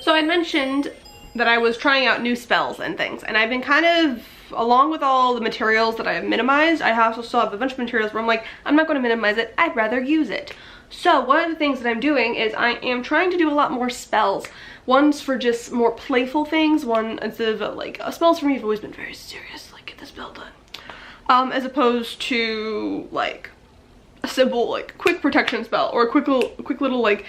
So I mentioned that I was trying out new spells and things, and I've been kind of, along with all the materials that I have minimized, I also still have a bunch of materials where I'm like, I'm not going to minimize it, I'd rather use it. So one of the things that I'm doing is I am trying to do a lot more spells. One's for just more playful things, one instead of like, spells for me have always been very serious, like get the spell done. As opposed to like a simple like quick protection spell or a quick little like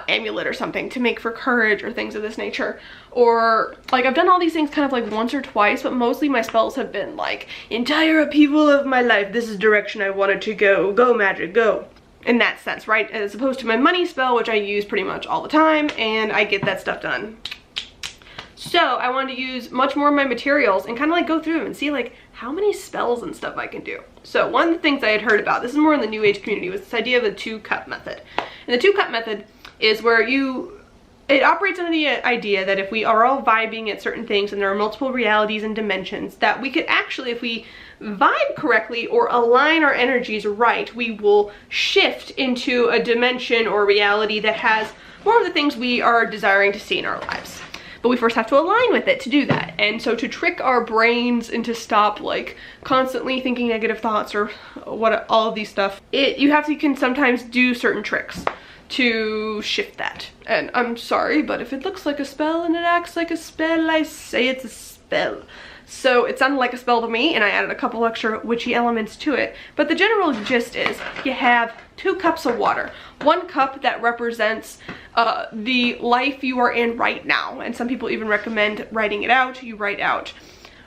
amulet or something to make for courage or things of this nature. Or like I've done all these things kind of like once or twice, but mostly my spells have been like entire upheaval of my life, this is direction I wanted to go magic, go, in that sense, right? As opposed to my money spell, which I use pretty much all the time and I get that stuff done. So I wanted to use much more of my materials and kind of like go through them and see like how many spells and stuff I can do. So one of the things I had heard about, this is more in the New Age community, was this idea of a 2-cup method. And the 2-cup method is where it operates under the idea that if we are all vibing at certain things and there are multiple realities and dimensions, that we could actually, if we vibe correctly or align our energies right, we will shift into a dimension or reality that has more of the things we are desiring to see in our lives. But we first have to align with it to do that. And so to trick our brains into stop like constantly thinking negative thoughts or what all of these stuff, you can sometimes do certain tricks to shift that. And I'm sorry, but if it looks like a spell and it acts like a spell, I say it's a spell. So it sounded like a spell to me, and I added a couple extra witchy elements to it. But the general gist is you have 2 cups of water. 1 cup that represents the life you are in right now. And some people even recommend writing it out. You write out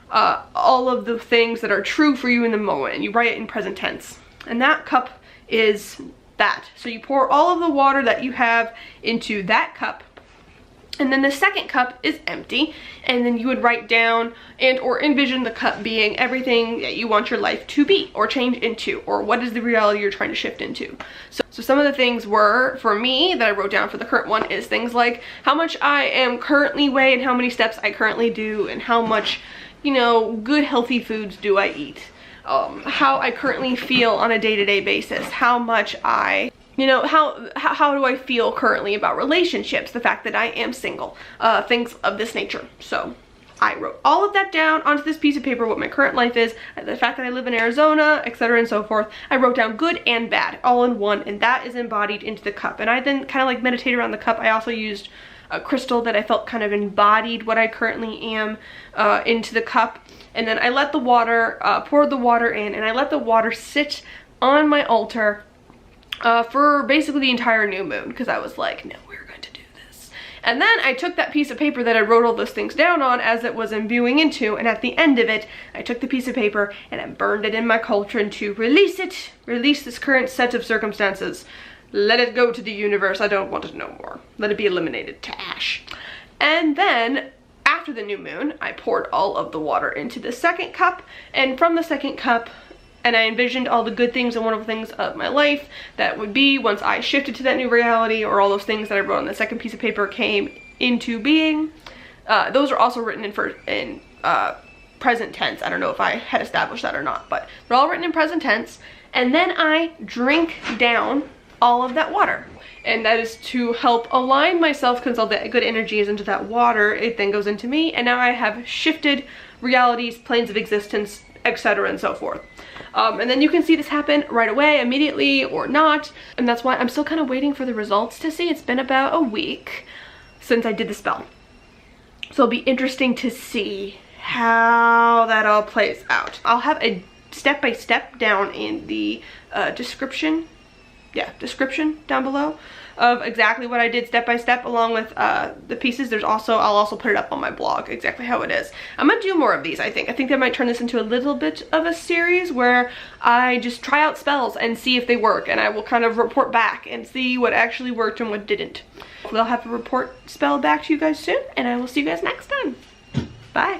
all of the things that are true for you in the moment, and you write it in present tense. And that cup is that. So you pour all of the water that you have into that cup. And then the second cup is empty, and then you would write down and or envision the cup being everything that you want your life to be or change into, or what is the reality you're trying to shift into. So some of the things were, for me, that I wrote down for the current one is things like how much I am currently weigh and how many steps I currently do, and how much, you know, good healthy foods do I eat. How I currently feel on a day-to-day basis, how much I, you know, how do I feel currently about relationships, the fact that I am single, things of this nature. So I wrote all of that down onto this piece of paper, what my current life is, the fact that I live in Arizona, etc. and so forth. I wrote down good and bad all in one, and that is embodied into the cup. And I then kind of like meditate around the cup. I also used a crystal that I felt kind of embodied what I currently am into the cup. And then I let the water, poured the water in, and I let the water sit on my altar for basically the entire new moon, because I was like, no, we're going to do this. And then I took that piece of paper that I wrote all those things down on as it was imbuing into, and at the end of it, I took the piece of paper and I burned it in my cauldron to release it, release this current set of circumstances. Let it go to the universe. I don't want it no more. Let it be eliminated to ash. And then after the new moon, I poured all of the water into the second cup, and from the second cup, and I envisioned all the good things and wonderful things of my life that would be once I shifted to that new reality, or all those things that I wrote on the second piece of paper came into being. Those are also written in present tense. I don't know if I had established that or not, but they're all written in present tense. And then I drink down all of that water. And that is to help align myself, because all the good energy is into that water. It then goes into me, and now I have shifted realities, planes of existence, etc. and so forth. And then you can see this happen right away, immediately, or not. And that's why I'm still kind of waiting for the results to see. It's been about a week since I did the spell. So it'll be interesting to see how that all plays out. I'll have a step-by-step down in the description down below of exactly what I did step by step, along with the pieces. I'll also put it up on my blog exactly how it is. I'm gonna do more of these. I think I might turn this into a little bit of a series where I just try out spells and see if they work, and I will kind of report back and see what actually worked and what didn't. I'll have a report spell back to you guys soon, and I will see you guys next time. Bye.